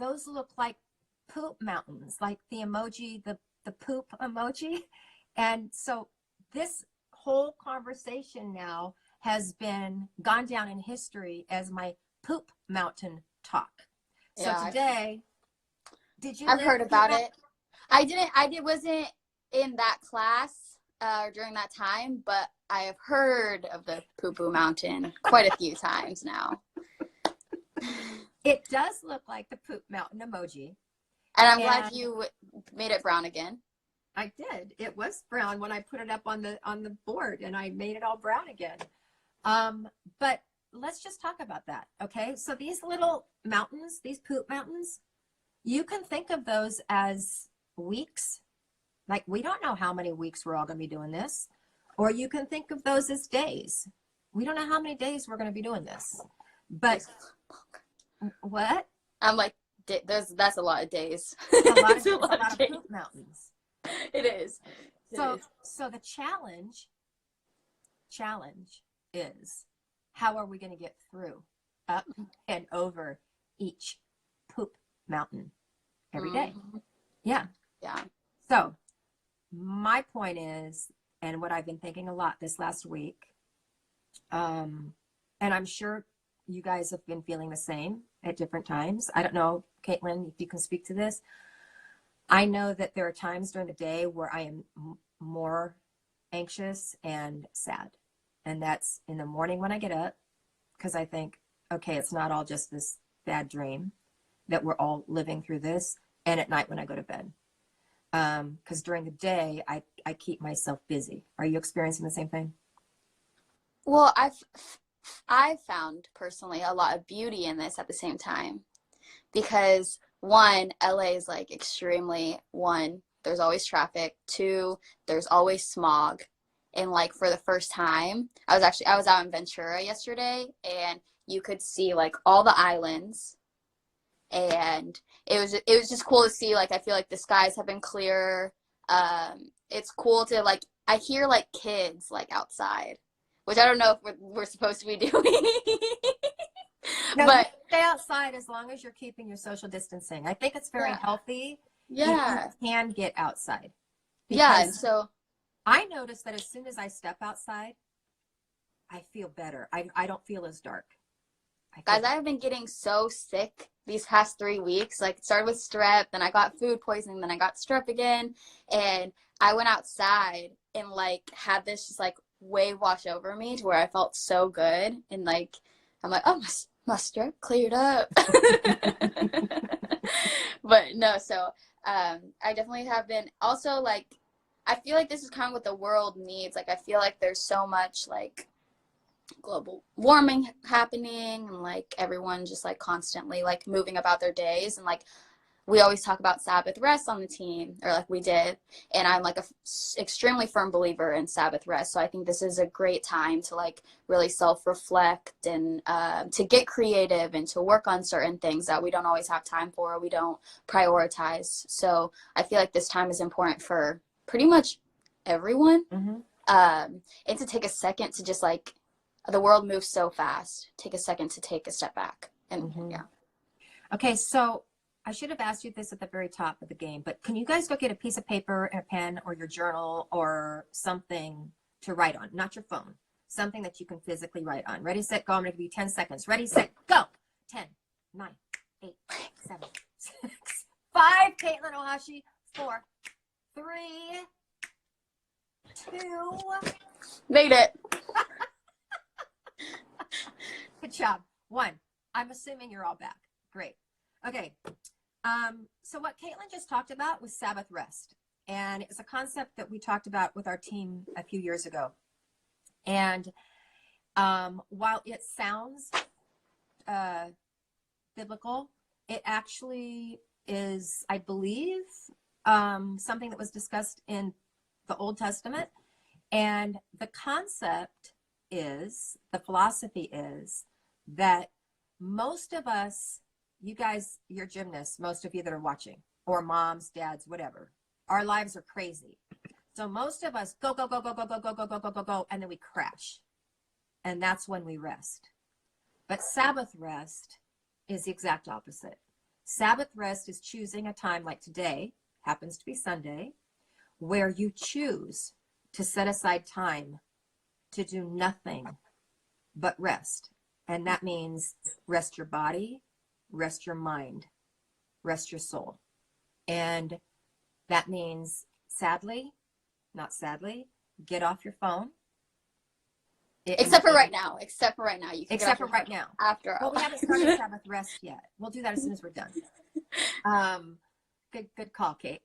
those look like poop mountains, like the emoji, the poop emoji. And so this whole conversation now has been gone down in history as my poop mountain talk. So Yeah, today, did you I've live heard poop about mountain? it. Wasn't in that class during that time, but I have heard of the Poo Poo Mountain quite a few times now. It does look like the poop mountain emoji. And I'm glad And you made it brown again. I did. It was brown when I put it up on the board, and I made it all brown again. But let's just talk about that, okay? So these little mountains, these poop mountains, you can think of those as weeks. Like, we don't know how many weeks we're all going to be doing this. Or you can think of those as days. We don't know how many days we're going to be doing this. But what? I'm like, that's a lot of days. A lot It's of, a it's a lot lot of of days. poop mountains. It is. So the challenge is, how are we going to get through, up and over each poop mountain every day? Yeah. Yeah. So my point is, and what I've been thinking a lot this last week, and I'm sure you guys have been feeling the same at different times. I don't know, Katelyn, if you can speak to this. I know that there are times during the day where I am more anxious and sad. And that's in the morning when I get up, because I think, okay, it's not all just this bad dream, that we're all living through this, and at night when I go to bed. Because during the day, I keep myself busy. Are you experiencing the same thing? Well, I've found personally a lot of beauty in this at the same time, because one, LA is like extremely, one, there's always traffic. Two, there's always smog. And like for the first time, I was out in Ventura yesterday, and you could see like all the islands, and it was just cool to see. Like, I feel like the skies have been clearer. It's cool to like, I hear like kids like outside, which I don't know if we're supposed to be doing. No, you But stay outside as long as you're keeping your social distancing. I think it's very yeah, healthy if yeah, you can get outside. yeah. And Because so I notice that as soon as I step outside, I feel better. I don't feel as dark. guys, I've been getting so sick these past 3 weeks. Like, it started with strep, then I got food poisoning, then I got strep again, and I went outside and like had this just like wave wash over me to where I felt so good, and like I'm like, oh, my strep cleared up. But no, so I definitely have been also like, I feel like this is kind of what the world needs. Like, I feel like there's so much like global warming happening, and like everyone just like constantly like moving about their days, and like we always talk about Sabbath rest on the team, or like we did, and I'm like a extremely firm believer in Sabbath rest. So I think this is a great time to like really self-reflect, and to get creative, and to work on certain things that we don't always have time for, or we don't prioritize. So I feel like this time is important for pretty much everyone. And to take a second to just like, the world moves so fast, take a second to take a step back. And yeah. Okay, so I should have asked you this at the very top of the game, but can you guys go get a piece of paper and a pen, or your journal, or something to write on? Not your phone. Something that you can physically write on. Ready, set, go. I'm going to give you 10 seconds. Ready, set, go. 10, 9, 8, 7, 6, 5. Katelyn Ohashi. 4, 3, 2. Made it. Good job. 1. I'm assuming you're all back. Great. Okay. So what Katelyn just talked about was Sabbath rest. And it's a concept that we talked about with our team a few years ago. And while it sounds biblical, it actually is, I believe, something that was discussed in the Old Testament. And the concept is, the philosophy is, that most of us, you guys, you're gymnasts, most of you that are watching, or moms, dads, whatever, our lives are crazy. So most of us go, go, go, go, go, go, go, go, go, go, go, go, and then we crash. And that's when we rest. But Sabbath rest is the exact opposite. Sabbath rest is choosing a time like today, happens to be Sunday, where you choose to set aside time to do nothing but rest. And that means rest your body, rest your mind, rest your soul. And that means, sadly, not sadly, get off your phone. Except for right now. Except for right now. You can Except for right now. After all. Well, we haven't started Sabbath rest yet. We'll do that as soon as we're done. Good call, Kate.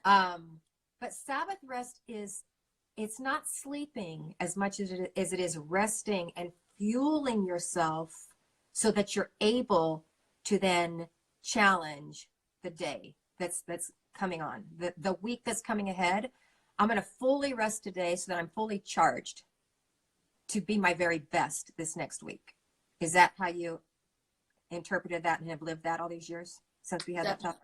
But Sabbath rest it's not sleeping as much as it is resting and fueling yourself so that you're able to then challenge the day that's coming on, the week that's coming ahead. I'm going to fully rest today so that I'm fully charged to be my very best this next week. Is that how you interpreted that and have lived that all these years since we had that topic?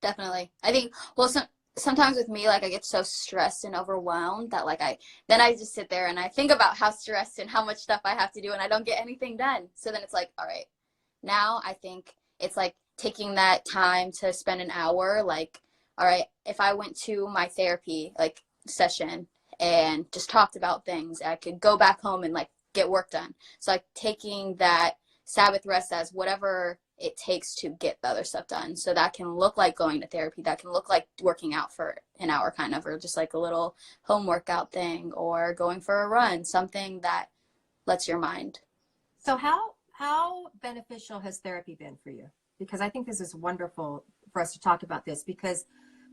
Definitely. I think, well, sometimes with me, like, I get so stressed and overwhelmed that, like, then I just sit there and I think about how stressed and how much stuff I have to do and I don't get anything done. So then it's like, all right, now I think it's like taking that time to spend an hour, like, all right, if I went to my therapy, like, session and just talked about things, I could go back home and, like, get work done. So, like, taking that Sabbath rest as whatever it takes to get the other stuff done. So that can look like going to therapy. That can look like working out for an hour kind of, or just like a little home workout thing, or going for a run, something that lets your mind. So how beneficial has therapy been for you? Because I think this is wonderful for us to talk about this, because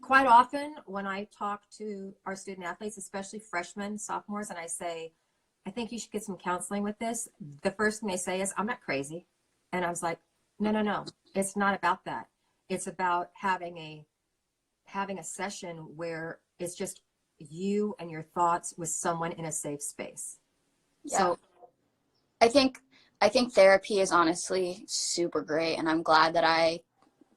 quite often when I talk to our student athletes, especially freshmen, sophomores, and I say, I think you should get some counseling with this, the first thing they say is, I'm not crazy. And I was like, no, it's not about that. It's about having a session where it's just you and your thoughts with someone in a safe space. Yeah. So I think therapy is honestly super great, and I'm glad that I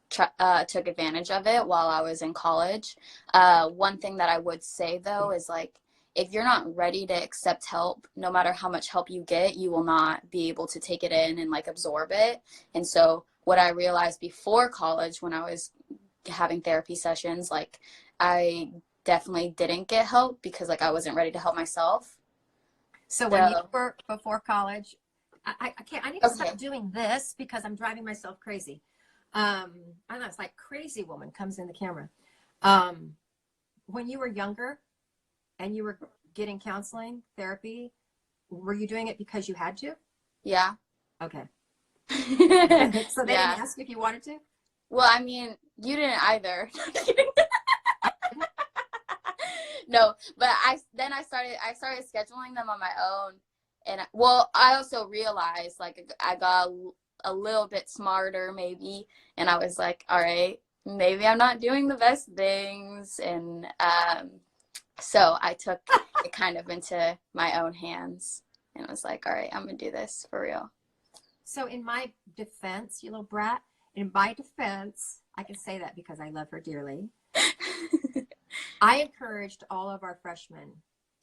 took advantage of it while I was in college. One thing that I would say though is, like, if you're not ready to accept help, no matter how much help you get, you will not be able to take it in and, like, absorb it. And so what I realized before college, when I was having therapy sessions, like, I definitely didn't get help because, like, I wasn't ready to help myself. So when you were before college, I can't, I need to stop doing this because I'm driving myself crazy. I know, it's like crazy woman comes in the camera. When you were younger and you were getting counseling, therapy, were you doing it because you had to? Yeah. Okay. So they didn't ask if you wanted to? Well, I mean, you didn't either. No, but I started scheduling them on my own. And well, I also realized, like, I got a little bit smarter maybe, and I was like, all right, maybe I'm not doing the best things. And so I took it kind of into my own hands and was like, all right, I'm gonna do this for real. So in my defense, you little brat, in my defense, I can say that because I love her dearly. I encouraged all of our freshmen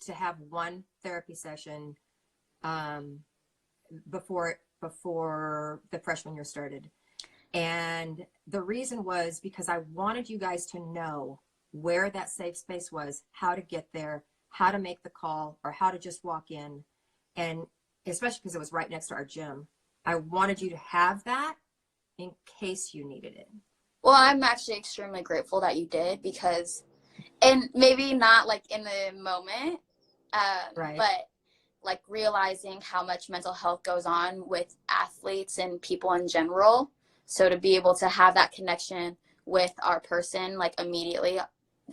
to have one therapy session before the freshman year started. And the reason was because I wanted you guys to know where that safe space was, how to get there, how to make the call, or how to just walk in. And especially because it was right next to our gym, I wanted you to have that in case you needed it. Well, I'm actually extremely grateful that you did, because, and maybe not like in the moment, Right. but like realizing how much mental health goes on with athletes and people in general. So to be able to have that connection with our person, like, immediately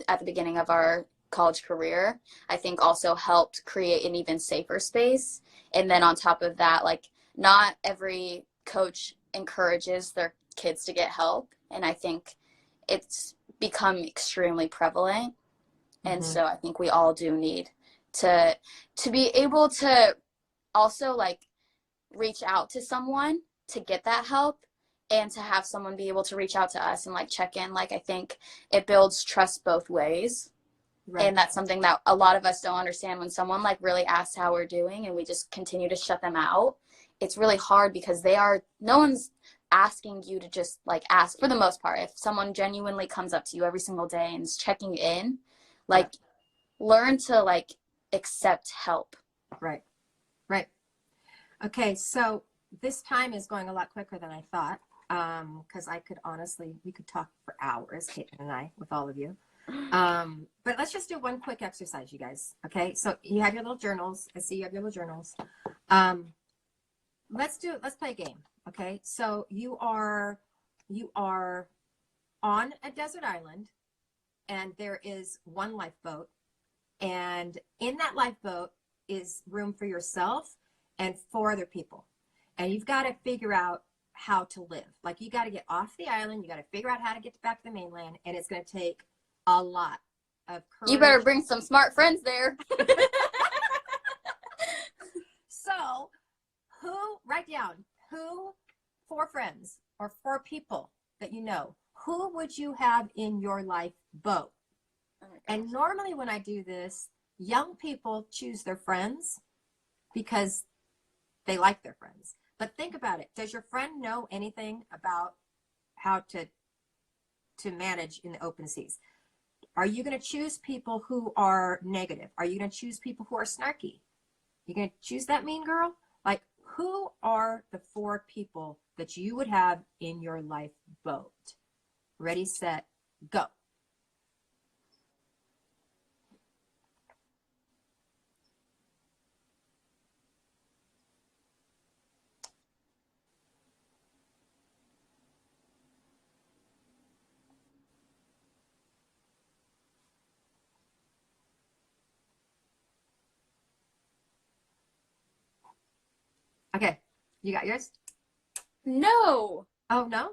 at the beginning of our college career, I think also helped create an even safer space. And then on top of that, like, not every coach encourages their kids to get help. And I think it's become extremely prevalent. And so I think we all do need to be able to also, like, reach out to someone to get that help, and to have someone be able to reach out to us and, like, check in. Like, I think it builds trust both ways. Right. And that's something that a lot of us don't understand. When someone, like, really asks how we're doing and we just continue to shut them out, it's really hard, because no one's asking you to just like ask for the most part. If someone genuinely comes up to you every single day and is checking in, like learn to like accept help. Right. Right. Okay. So this time is going a lot quicker than I thought. Because we could talk for hours, Caitlin and I, with all of you. But let's just do one quick exercise, you guys. Okay. So you have your little journals. I see you have your little journals. Let's play a game. Okay. So you are on a desert island, and there is one lifeboat, and in that lifeboat is room for yourself and 4 other people, and you've got to figure out how to live. Like, you got to get off the island, you got to figure out how to get back to the mainland, and it's going to take a lot of courage. You better bring some smart friends there. So write down 4 friends or 4 people that you know. Who would you have in your lifeboat? And normally when I do this, young people choose their friends because they like their friends. But think about it. Does your friend know anything about how to manage in the open seas? Are you going to choose people who are negative? Are you going to choose people who are snarky? You're going to choose that mean girl? Like, who are the 4 people that you would have in your lifeboat? Ready, set, go. Okay, you got yours? No. Oh, no?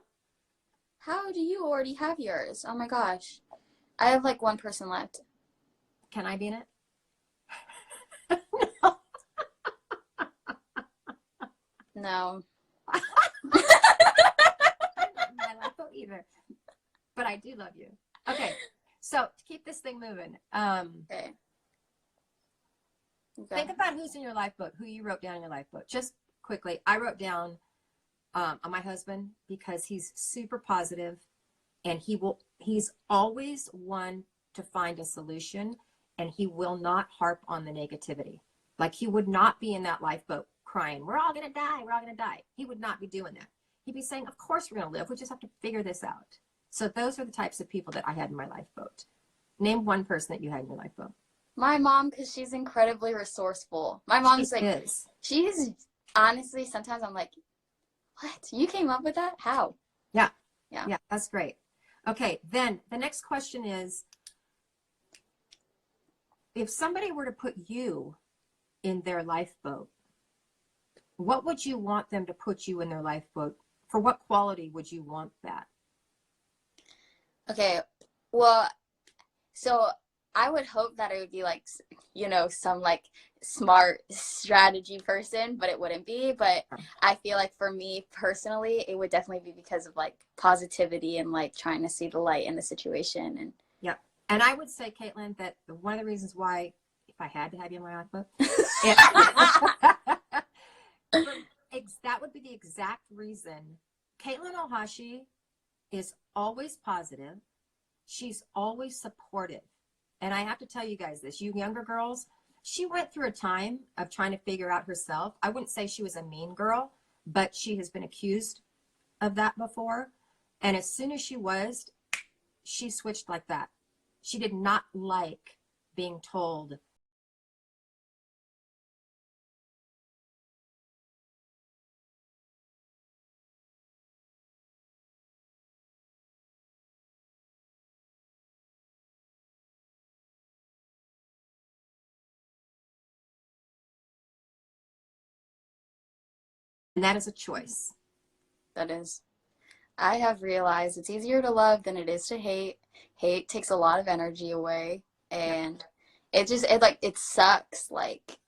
How do you already have yours? Oh my gosh. I have like 1 person left. Can I be in it? No. I'm not in my lifeboat either. But I do love you. Okay, so to keep this thing moving, Okay. think about who's in your lifeboat, who you wrote down in your lifeboat. Just quickly, I wrote down on my husband because he's super positive, and he's always one to find a solution, and he will not harp on the negativity. Like, he would not be in that lifeboat crying, we're all gonna die, we're all gonna die. He would not be doing that. He'd be saying, of course we're gonna live, we just have to figure this out. So those are the types of people that I had in my lifeboat. Name 1 person that you had in your lifeboat. My mom, because she's incredibly resourceful. My mom's she's honestly, sometimes I'm like, what? You came up with that? How? Yeah, Yeah, that's great. Okay, then the next question is, if somebody were to put you in their lifeboat, what would you want them to put you in their lifeboat? For what quality would you want that? Okay, well, so I would hope that it would be like, some like smart strategy person, but it wouldn't be. But I feel like for me personally, it would definitely be because of like positivity and like trying to see the light in the situation. And yeah, and I would say, Caitlin, that one of the reasons why, if I had to have you in my lifeboat, that would be the exact reason. Katelyn Ohashi is always positive. She's always supportive. And I have to tell you guys this, you younger girls, she went through a time of trying to figure out herself. I wouldn't say she was a mean girl, but she has been accused of that before. And as soon as she switched like that. She did not like being told and that is a choice. that is. I have realized it's easier to love than it is to hate. Hate takes a lot of energy away, and it sucks like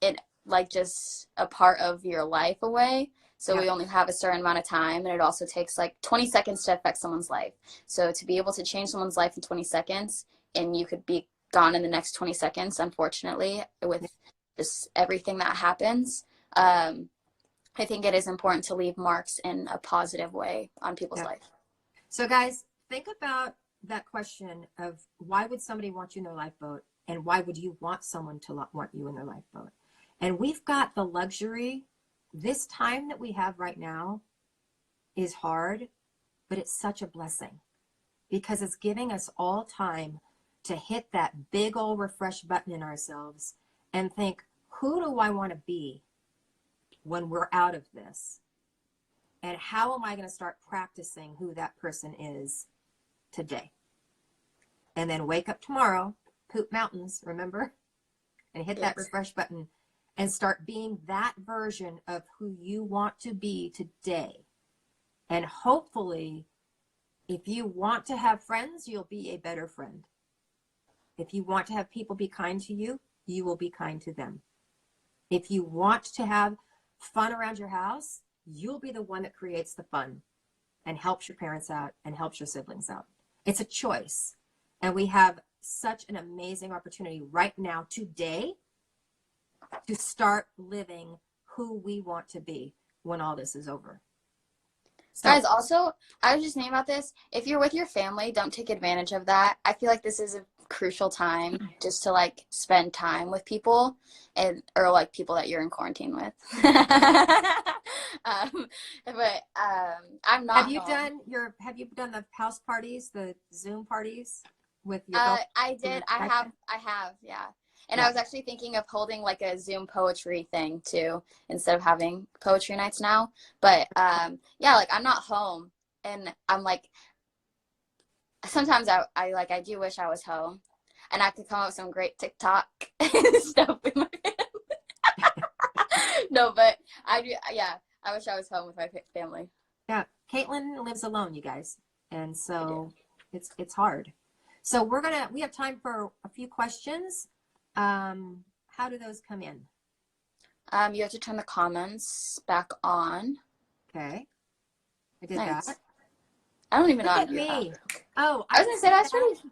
just a part of your life away. So we only have a certain amount of time, and it also takes like 20 seconds to affect someone's life. So to be able to change someone's life in 20 seconds, and you could be gone in the next 20 seconds, unfortunately, with just everything that happens. I think it is important to leave marks in a positive way on people's Yeah. life. So guys, think about that question of why would somebody want you in their lifeboat, and why would you want someone to want you in their lifeboat? And we've got the luxury, this time that we have right now is hard, but it's such a blessing because it's giving us all time to hit that big old refresh button in ourselves and think, who do I want to be when we're out of this? And how am I going to start practicing who that person is today? And then wake up tomorrow, poop mountains, remember? And hit that refresh button and start being that version of who you want to be today. And hopefully, if you want to have friends, you'll be a better friend. If you want to have people be kind to you, you will be kind to them. If you want to have fun around your house, you'll be the one that creates the fun and helps your parents out and helps your siblings out. It's a choice. And we have such an amazing opportunity right now, today, to start living who we want to be when all this is over. So, guys, also, I was just thinking about this. If you're with your family, don't take advantage of that. I feel like this is a crucial time just to like spend time with people or like people that you're in quarantine with. But I'm not. Have you done the house parties, the Zoom parties with your girlfriend? I did. I have. Yeah. And yeah. I was actually thinking of holding like a Zoom poetry thing too, instead of having poetry nights now. But yeah, like I'm not home, and I'm like, sometimes I do wish I was home, and I could come up with some great TikTok stuff with my family. No, but I do. Yeah, I wish I was home with my family. Yeah, Katelyn lives alone, you guys, and so it's hard. So we have time for a few questions. How do those come in? You have to turn the comments back on. Okay, I did Nice. that. I don't even know how Look to do at me. that. Oh, I was gonna say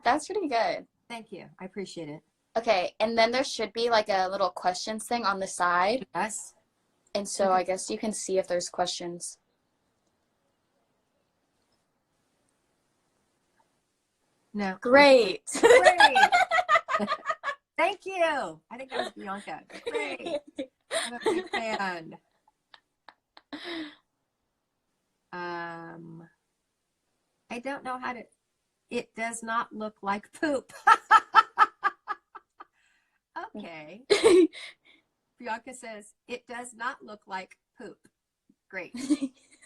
that's pretty good. Thank you. I appreciate it. Okay, and then there should be like a little questions thing on the side. Yes. And so I guess you can see if there's questions. No. Great. Great. Thank you. I think that was Bianca. Great. I'm a big fan. I don't know how to. It does not look like poop. Okay. Bianca says it does not look like poop. Great.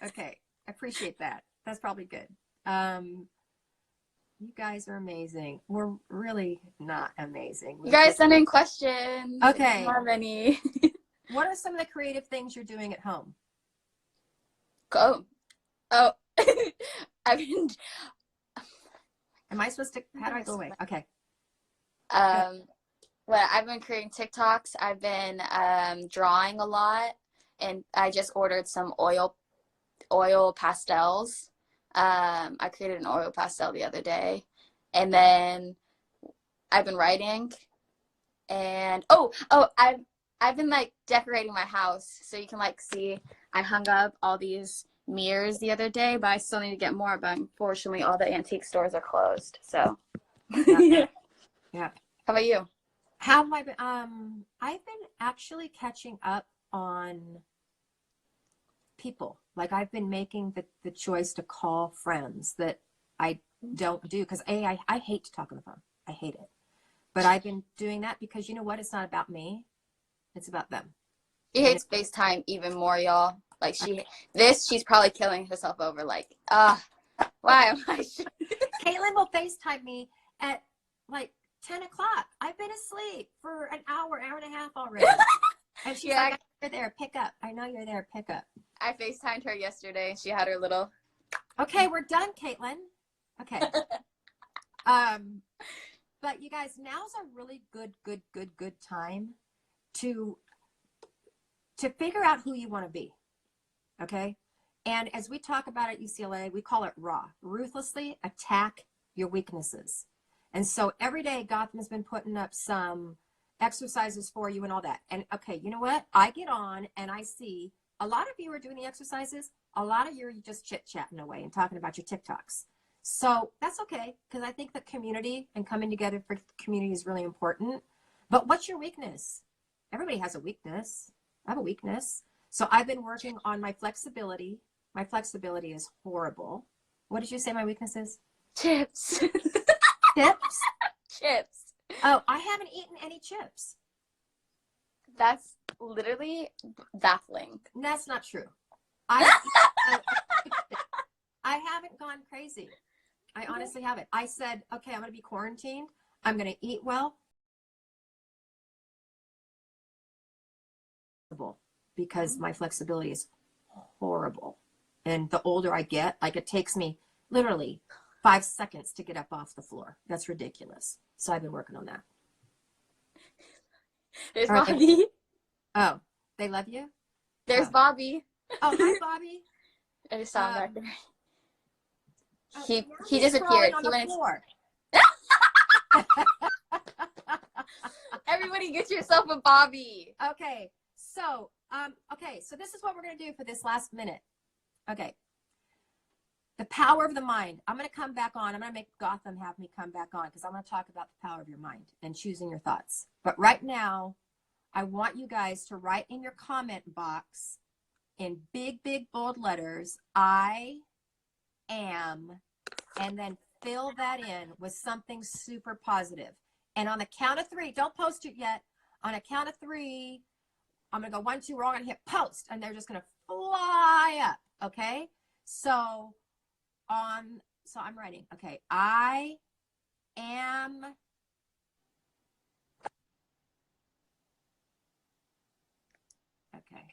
Okay. I appreciate that. That's probably good. You guys are amazing. We're really not amazing. You guys send in questions. Okay. I don't have any. What are some of the creative things you're doing at home? Oh. I mean, am I supposed to? How do I go away? Okay. Well, I've been creating TikToks. I've been drawing a lot, and I just ordered some oil pastels. I created an oil pastel the other day, and then I've been writing, and I've been like decorating my house, so you can like see I hung up all these mirrors the other day, but I still need to get more. But unfortunately, all the antique stores are closed. So Yeah. Yeah. How about you? How have I been? I've been actually catching up on people. Like I've been making the choice to call friends that I don't do because I hate to talk on the phone. I hate it. But I've been doing that because you know what? It's not about me. It's about them. She hates FaceTime even more, y'all. Like she's probably killing herself over like, why am I? Katelyn will FaceTime me at like 10 o'clock. I've been asleep for an hour and a half already. And she's like, you're there, pick up. I know you're there, pick up. I FaceTimed her yesterday and she had her little. Okay, we're done, Katelyn. Okay. But you guys, now's a really good time to figure out who you want to be. Okay. And as we talk about at UCLA, we call it RAW, ruthlessly attack your weaknesses. And so every day Gotham has been putting up some exercises for you and all that. And okay, you know what? I get on and I see a lot of you are doing the exercises. A lot of you are just chit-chatting away and talking about your TikToks. So that's okay, because I think the community and coming together for the community is really important. But what's your weakness? Everybody has a weakness. I have a weakness. So I've been working on my flexibility. My flexibility is horrible. What did you say my weakness is? Chips. Chips? Chips. Oh, I haven't eaten any chips. That's literally baffling. That's not true. I haven't gone crazy. I honestly haven't. I said, okay, I'm going to be quarantined. I'm going to eat well. Because my flexibility is horrible. And the older I get, like it takes me literally 5 seconds to get up off the floor. That's ridiculous. So I've been working on that. There's All right. Bobby. Oh, they love you? There's Bobby. Oh, hi, Bobby. I just saw him back there. Oh, He he's disappeared. crawling on the floor. Everybody get yourself a Bobby. Okay. So, so this is what we're going to do for this last minute. Okay. The power of the mind. I'm going to come back on. I'm going to make Gotham have me come back on because I'm going to talk about the power of your mind and choosing your thoughts. But right now, I want you guys to write in your comment box in big, big, bold letters, I am, and then fill that in with something super positive. And on the count of 3, don't post it yet. On a count of 3, I'm going to go 1, 2, we're all going to hit post, and they're just going to fly up, okay? So I'm writing, okay, I am, okay.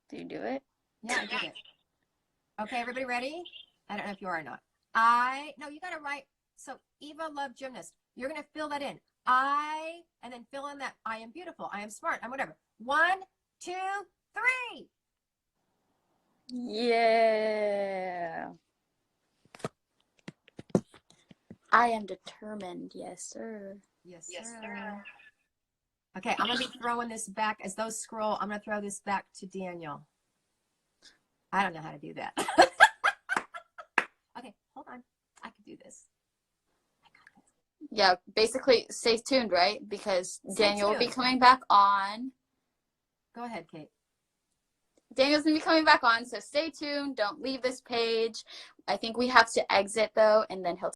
Do you do it? Yeah, I did it. Okay, everybody ready? I don't know if you are or not. No, you got to write. So Eva Love Gymnast. You're going to fill that in. And then fill in that I am beautiful. I am smart. I'm whatever. 1, 2, 3. Yeah. I am determined. Yes, sir. Yes, sir. Okay, I'm going to be throwing this back. As those scroll, I'm going to throw this back to Daniel. I don't know how to do that. Okay, hold on. I can do this. Yeah, basically stay tuned, right? Because Daniel will be tuned. coming back on. Go ahead, Kate. Daniel's going to be coming back on, so stay tuned. Don't leave this page. I think we have to exit, though, and then he'll